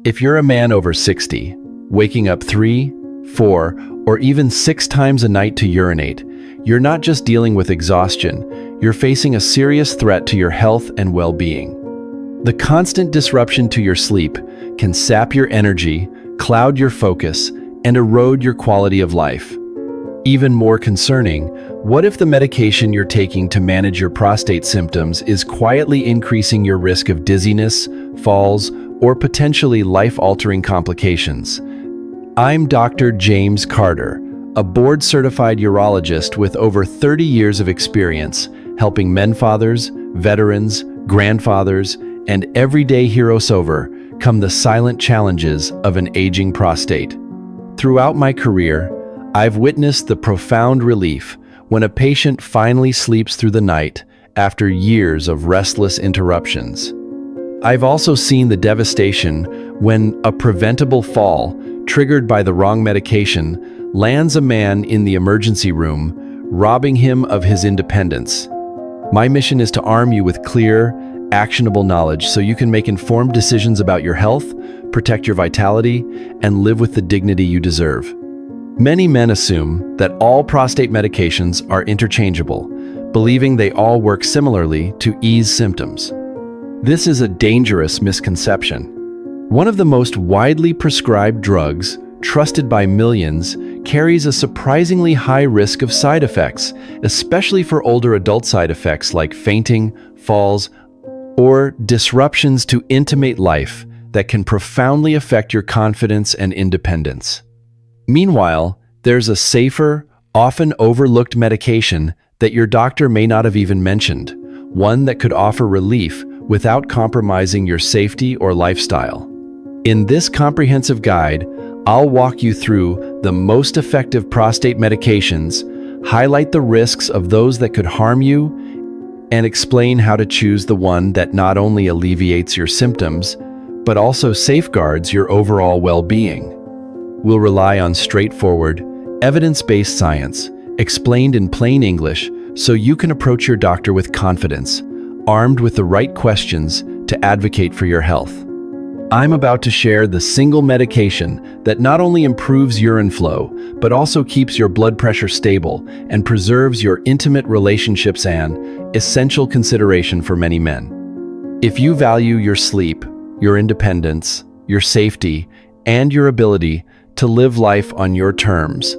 If you're a man over 60, waking up 3, 4, or even 6 times a night to urinate, you're not just dealing with exhaustion, you're facing a serious threat to your health and well-being. The constant disruption to your sleep can sap your energy, cloud your focus, and erode your quality of life. Even more concerning, what if the medication you're taking to manage your prostate symptoms is quietly increasing your risk of dizziness, falls, or potentially life-altering complications? I'm Dr. James Carter, a board-certified urologist with over 30 years of experience helping men fathers, veterans, grandfathers, and everyday heroes overcome the silent challenges of an aging prostate. Throughout my career, I've witnessed the profound relief when a patient finally sleeps through the night after years of restless interruptions. I've also seen the devastation when a preventable fall, triggered by the wrong medication, lands a man in the emergency room, robbing him of his independence. My mission is to arm you with clear, actionable knowledge so you can make informed decisions about your health, protect your vitality, and live with the dignity you deserve. Many men assume that all prostate medications are interchangeable, believing they all work similarly to ease symptoms. This is a dangerous misconception. One of the most widely prescribed drugs, trusted by millions, carries a surprisingly high risk of side effects, especially for older adult side effects like fainting, falls, or disruptions to intimate life that can profoundly affect your confidence and independence. Meanwhile, there's a safer, often overlooked medication that your doctor may not have even mentioned, one that could offer relief without compromising your safety or lifestyle. In this comprehensive guide, I'll walk you through the most effective prostate medications, highlight the risks of those that could harm you, and explain how to choose the one that not only alleviates your symptoms, but also safeguards your overall well-being. We'll rely on straightforward, evidence-based science, explained in plain English, so you can approach your doctor with confidence, armed with the right questions to advocate for your health. I'm about to share the single medication that not only improves urine flow, but also keeps your blood pressure stable and preserves your intimate relationships, an essential consideration for many men. If you value your sleep, your independence, your safety, and your ability to live life on your terms,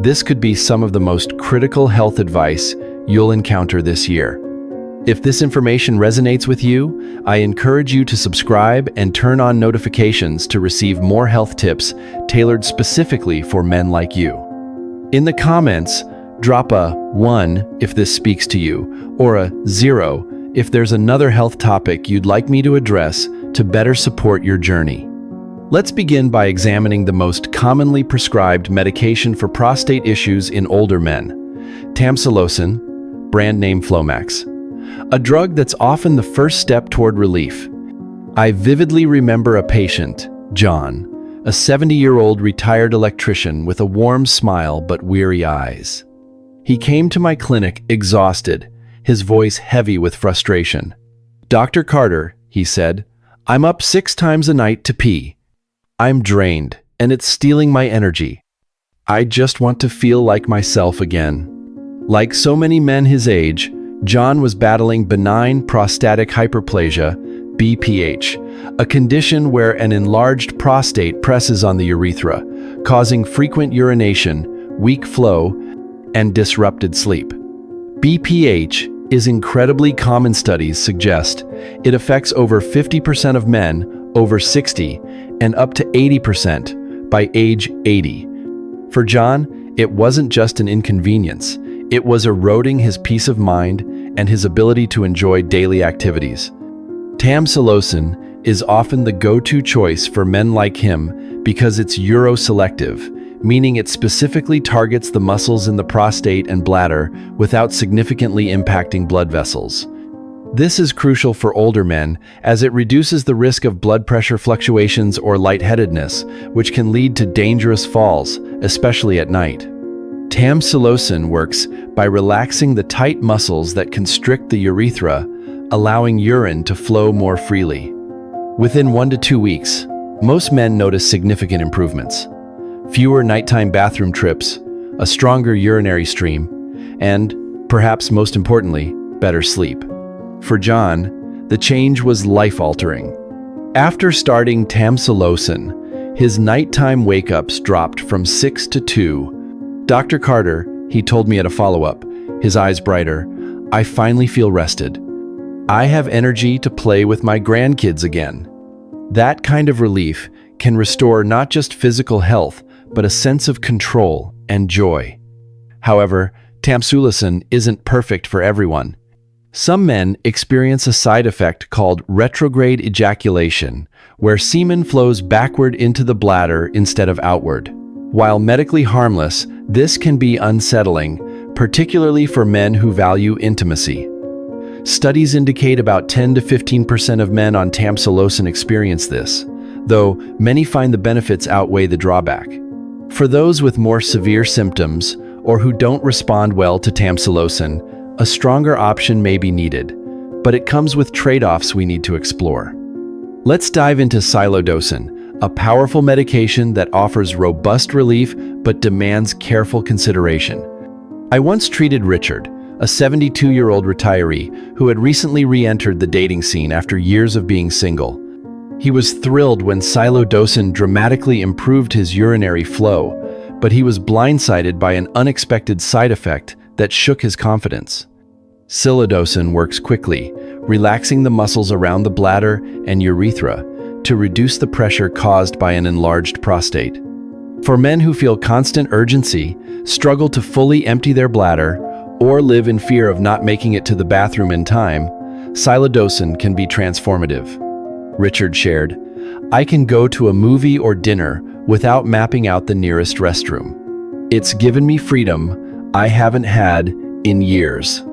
this could be some of the most critical health advice you'll encounter this year. If this information resonates with you, I encourage you to subscribe and turn on notifications to receive more health tips tailored specifically for men like you. In the comments, drop a 1 if this speaks to you, or a 0 if there's another health topic you'd like me to address to better support your journey. Let's begin by examining the most commonly prescribed medication for prostate issues in older men, tamsulosin, brand name Flomax, a drug that's often the first step toward relief. I vividly remember a patient, John, a 70-year-old retired electrician with a warm smile but weary eyes. He came to my clinic exhausted, his voice heavy with frustration. "Dr. Carter," he said, "I'm up 6 times a night to pee. I'm drained, and it's stealing my energy. I just want to feel like myself again." Like so many men his age, John was battling benign prostatic hyperplasia, BPH, a condition where an enlarged prostate presses on the urethra, causing frequent urination, weak flow, and disrupted sleep. BPH is incredibly common. Studies suggest it affects over 50% of men over 60 and up to 80% by age 80. For John, it wasn't just an inconvenience. It was eroding his peace of mind and his ability to enjoy daily activities. Tamsulosin is often the go-to choice for men like him because it's uroselective, meaning it specifically targets the muscles in the prostate and bladder without significantly impacting blood vessels. This is crucial for older men as it reduces the risk of blood pressure fluctuations or lightheadedness, which can lead to dangerous falls, especially at night. Tamsulosin works by relaxing the tight muscles that constrict the urethra, allowing urine to flow more freely. Within 1 to 2 weeks, Most men notice significant improvements: fewer nighttime bathroom trips, a stronger urinary stream, and, perhaps most importantly, better sleep. For John, the change was life-altering. After starting tamsulosin, his nighttime wake-ups dropped from 6 to 2. Dr. Carter, he told me at a follow-up, his eyes brighter, "I finally feel rested. I have energy to play with my grandkids again." That kind of relief can restore not just physical health, but a sense of control and joy. However, tamsulosin isn't perfect for everyone. Some men experience a side effect called retrograde ejaculation, where semen flows backward into the bladder instead of outward. While medically harmless, this can be unsettling, particularly for men who value intimacy. Studies indicate about 10 to 15% of men on tamsulosin experience this, though many find the benefits outweigh the drawback. For those with more severe symptoms or who don't respond well to tamsulosin, a stronger option may be needed, but it comes with trade-offs we need to explore. Let's dive into silodosin, a powerful medication that offers robust relief but demands careful consideration. I once treated Richard, a 72-year-old retiree who had recently re-entered the dating scene after years of being single. He was thrilled when silodosin dramatically improved his urinary flow, but he was blindsided by an unexpected side effect that shook his confidence. Silodosin works quickly, relaxing the muscles around the bladder and urethra to reduce the pressure caused by an enlarged prostate. For men who feel constant urgency, struggle to fully empty their bladder, or live in fear of not making it to the bathroom in time, silodosin can be transformative. Richard shared, "I can go to a movie or dinner without mapping out the nearest restroom. It's given me freedom I haven't had in years."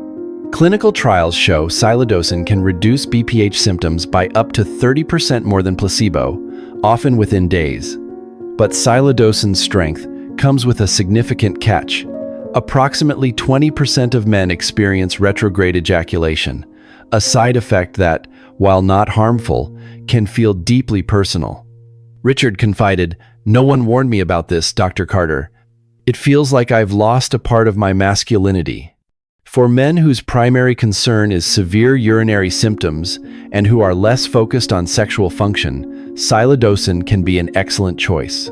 Clinical trials show silodosin can reduce BPH symptoms by up to 30% more than placebo, often within days. But silodosin's strength comes with a significant catch. Approximately 20% of men experience retrograde ejaculation, a side effect that, while not harmful, can feel deeply personal. Richard confided, "No one warned me about this, Dr. Carter. It feels like I've lost a part of my masculinity." For men whose primary concern is severe urinary symptoms and who are less focused on sexual function, silodosin can be an excellent choice.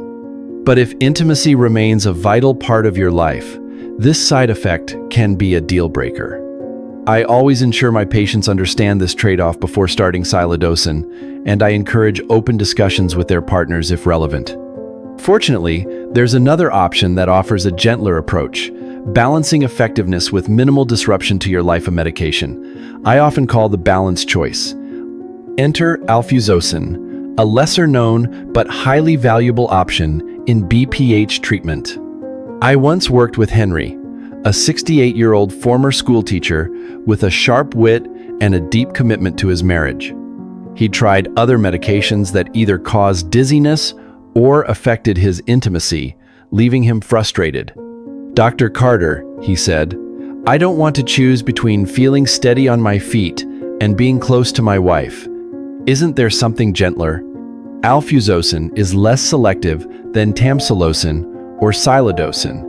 But if intimacy remains a vital part of your life, this side effect can be a deal breaker. I always ensure my patients understand this trade-off before starting silodosin, and I encourage open discussions with their partners if relevant. Fortunately, there's another option that offers a gentler approach, balancing effectiveness with minimal disruption to your life of medication. I often call the balanced choice. Enter alfuzosin, a lesser-known but highly valuable option in BPH treatment. I once worked with Henry, a 68-year-old former schoolteacher with a sharp wit and a deep commitment to his marriage. He tried other medications that either caused dizziness or affected his intimacy, leaving him frustrated. "Dr. Carter," he said, "I don't want to choose between feeling steady on my feet and being close to my wife. Isn't there something gentler?" Alfuzosin is less selective than tamsulosin or silodosin,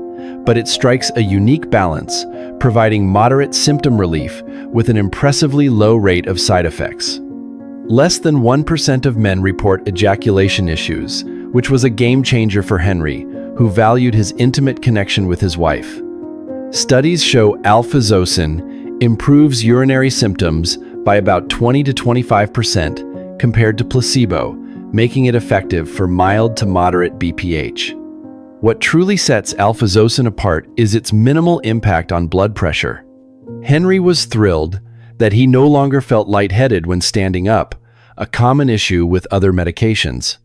but it strikes a unique balance, providing moderate symptom relief with an impressively low rate of side effects. Less than 1% of men report ejaculation issues, which was a game changer for Henry, who valued his intimate connection with his wife. Studies show alfuzosin improves urinary symptoms by about 20 to 25% compared to placebo, making it effective for mild to moderate BPH. What truly sets alfuzosin apart is its minimal impact on blood pressure. Henry was thrilled that he no longer felt lightheaded when standing up, a common issue with other medications.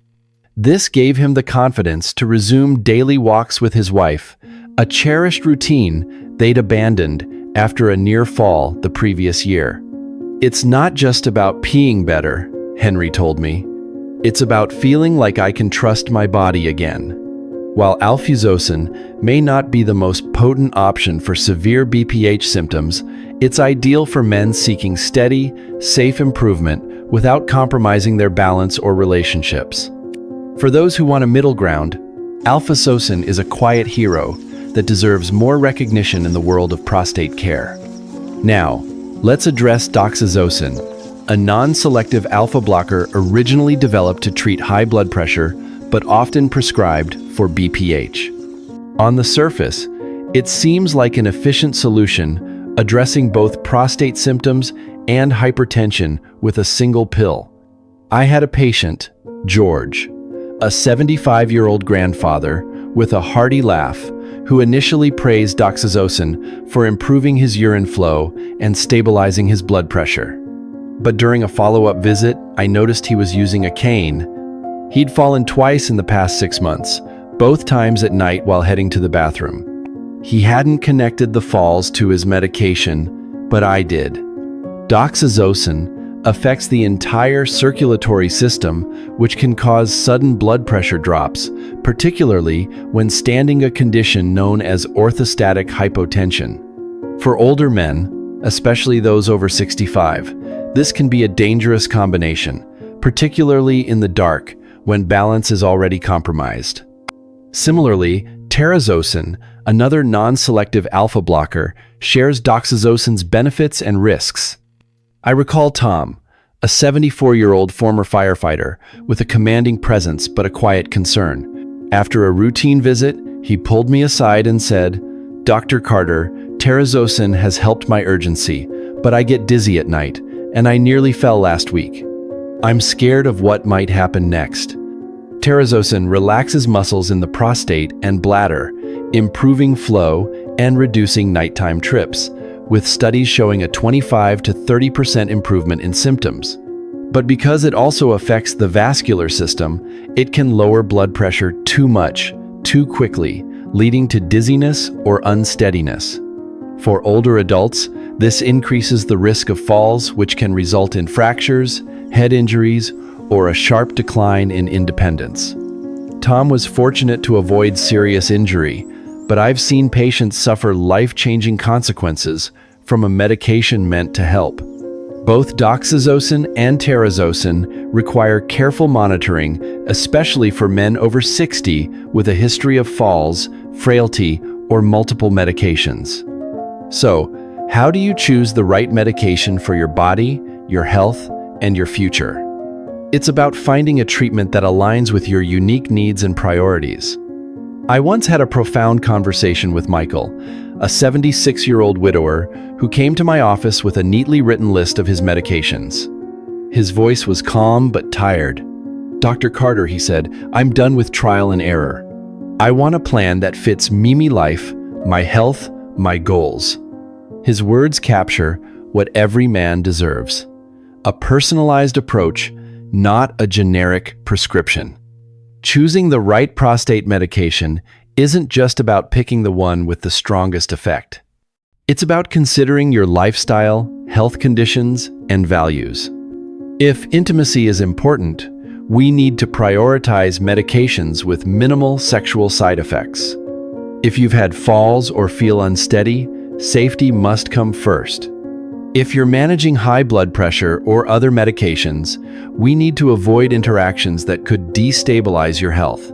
This gave him the confidence to resume daily walks with his wife, a cherished routine they'd abandoned after a near fall the previous year. "It's not just about peeing better," Henry told me. "It's about feeling like I can trust my body again." While alfuzosin may not be the most potent option for severe BPH symptoms, it's ideal for men seeking steady, safe improvement without compromising their balance or relationships. For those who want a middle ground, alfuzosin is a quiet hero that deserves more recognition in the world of prostate care. Now, let's address doxazosin, a non-selective alpha blocker originally developed to treat high blood pressure, but often prescribed for BPH. On the surface, it seems like an efficient solution addressing both prostate symptoms and hypertension with a single pill. I had a patient, George, a 75-year-old grandfather with a hearty laugh, who initially praised doxazosin for improving his urine flow and stabilizing his blood pressure. But during a follow-up visit, I noticed he was using a cane. He'd fallen twice in the past 6 months, both times at night while heading to the bathroom. He hadn't connected the falls to his medication, but I did. Doxazosin affects the entire circulatory system, which can cause sudden blood pressure drops, particularly when standing a condition known as orthostatic hypotension. For older men, especially those over 65, this can be a dangerous combination, particularly in the dark when balance is already compromised. Similarly, terazosin, another non-selective alpha blocker, shares doxazosin's benefits and risks. I recall Tom, a 74-year-old former firefighter with a commanding presence but a quiet concern. After a routine visit, he pulled me aside and said, "Dr. Carter, terazosin has helped my urgency, but I get dizzy at night, and I nearly fell last week. I'm scared of what might happen next." Terazosin relaxes muscles in the prostate and bladder, improving flow and reducing nighttime trips, with studies showing a 25 to 30% improvement in symptoms. But because it also affects the vascular system, it can lower blood pressure too much, too quickly, leading to dizziness or unsteadiness. For older adults, this increases the risk of falls, which can result in fractures, head injuries, or a sharp decline in independence. Tom was fortunate to avoid serious injury, but I've seen patients suffer life-changing consequences from a medication meant to help. Both doxazosin and terazosin require careful monitoring, especially for men over 60 with a history of falls, frailty, or multiple medications. So, how do you choose the right medication for your body, your health, and your future? It's about finding a treatment that aligns with your unique needs and priorities. I once had a profound conversation with Michael, a 76-year-old widower who came to my office with a neatly written list of his medications. His voice was calm but tired. "Dr. Carter," he said, "I'm done with trial and error. I want a plan that fits me life, my health, my goals." His words capture what every man deserves: a personalized approach, not a generic prescription. Choosing the right prostate medication isn't just about picking the one with the strongest effect. It's about considering your lifestyle, health conditions, and values. If intimacy is important, we need to prioritize medications with minimal sexual side effects. If you've had falls or feel unsteady, safety must come first. If you're managing high blood pressure or other medications, we need to avoid interactions that could destabilize your health.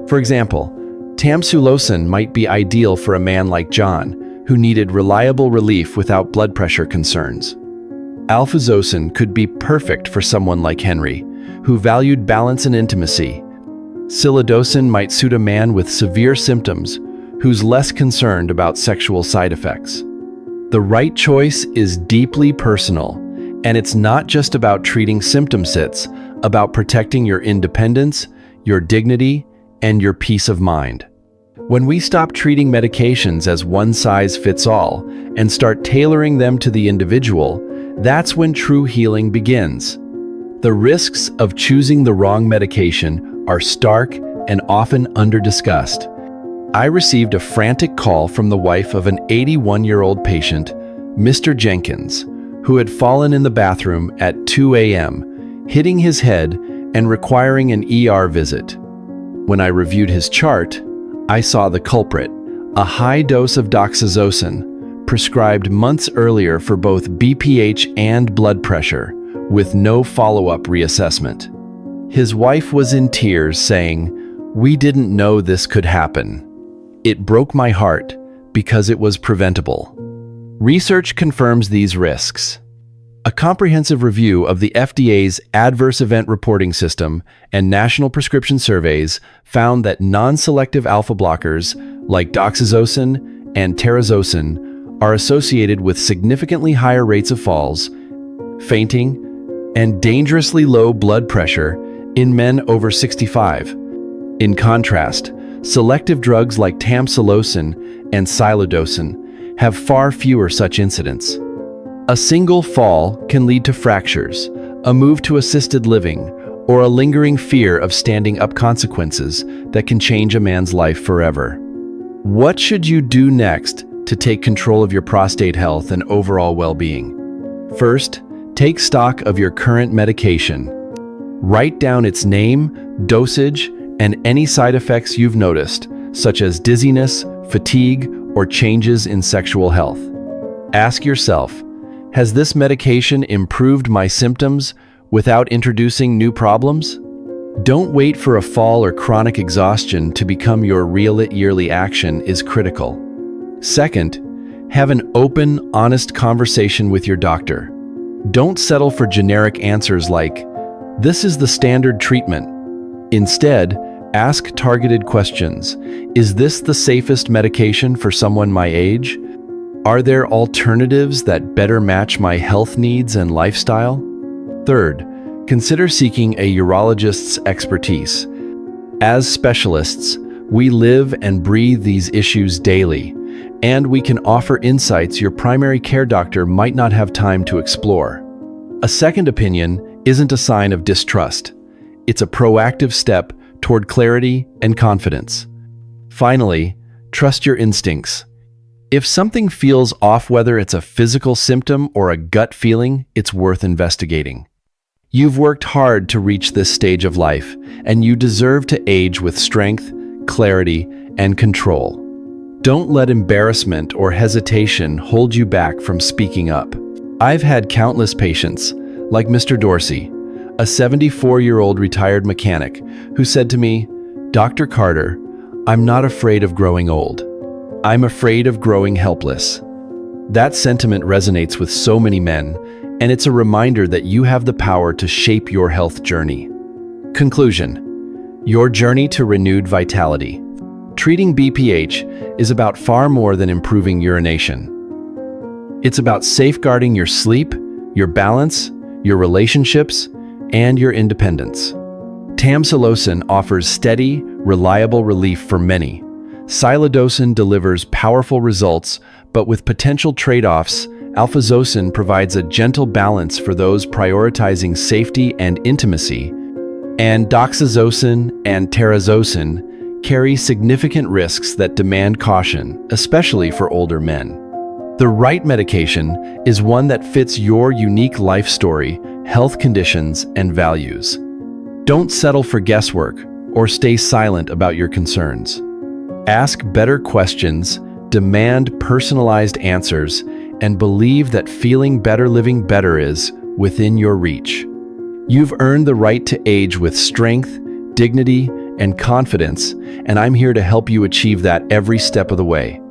For example, tamsulosin might be ideal for a man like John, who needed reliable relief without blood pressure concerns. Alfuzosin could be perfect for someone like Henry, who valued balance and intimacy. Silodosin might suit a man with severe symptoms, who's less concerned about sexual side effects. The right choice is deeply personal, and it's not just about treating symptoms, it's about protecting your independence, your dignity, and your peace of mind. When we stop treating medications as one size fits all and start tailoring them to the individual, that's when true healing begins. The risks of choosing the wrong medication are stark and often under-discussed. I received a frantic call from the wife of an 81-year-old patient, Mr. Jenkins, who had fallen in the bathroom at 2 a.m., hitting his head and requiring an ER visit. When I reviewed his chart, I saw the culprit, a high dose of doxazosin, prescribed months earlier for both BPH and blood pressure, with no follow-up reassessment. His wife was in tears, saying, "We didn't know this could happen." It broke my heart because it was preventable. Research confirms these risks. A comprehensive review of the FDA's Adverse Event Reporting System and national prescription surveys found that non-selective alpha blockers like doxazosin and terazosin are associated with significantly higher rates of falls, fainting, and dangerously low blood pressure in men over 65. In contrast, selective drugs like tamsulosin and silodosin have far fewer such incidents. A single fall can lead to fractures, a move to assisted living, or a lingering fear of standing up consequences that can change a man's life forever. What should you do next to take control of your prostate health and overall well-being? First, take stock of your current medication. Write down its name, dosage, and any side effects you've noticed, such as dizziness, fatigue, or changes in sexual health. Ask yourself, has this medication improved my symptoms without introducing new problems? Don't wait for a fall or chronic exhaustion to become your real yearly action is critical. Second, have an open, honest conversation with your doctor. Don't settle for generic answers like, "This is the standard treatment." Instead, ask targeted questions. Is this the safest medication for someone my age? Are there alternatives that better match my health needs and lifestyle? Third, consider seeking a urologist's expertise. As specialists, we live and breathe these issues daily, and we can offer insights your primary care doctor might not have time to explore. A second opinion isn't a sign of distrust. It's a proactive step toward clarity and confidence. Finally, trust your instincts. If something feels off, whether it's a physical symptom or a gut feeling, it's worth investigating. You've worked hard to reach this stage of life, and you deserve to age with strength, clarity, and control. Don't let embarrassment or hesitation hold you back from speaking up. I've had countless patients, like Mr. Dorsey, a 74-year-old retired mechanic, who said to me, "Dr. Carter, I'm not afraid of growing old. I'm afraid of growing helpless." That sentiment resonates with so many men, and it's a reminder that you have the power to shape your health journey. Conclusion: your journey to renewed vitality. Treating BPH is about far more than improving urination. It's about safeguarding your sleep, your balance, your relationships, and your independence. Tamsulosin offers steady, reliable relief for many. Silodosin delivers powerful results, but with potential trade-offs. Alfuzosin provides a gentle balance for those prioritizing safety and intimacy, and doxazosin and terazosin carry significant risks that demand caution, especially for older men. The right medication is one that fits your unique life story, health conditions, and values. Don't settle for guesswork or stay silent about your concerns. Ask better questions, demand personalized answers, and believe that feeling better, living better is within your reach. You've earned the right to age with strength, dignity, and confidence, and I'm here to help you achieve that every step of the way.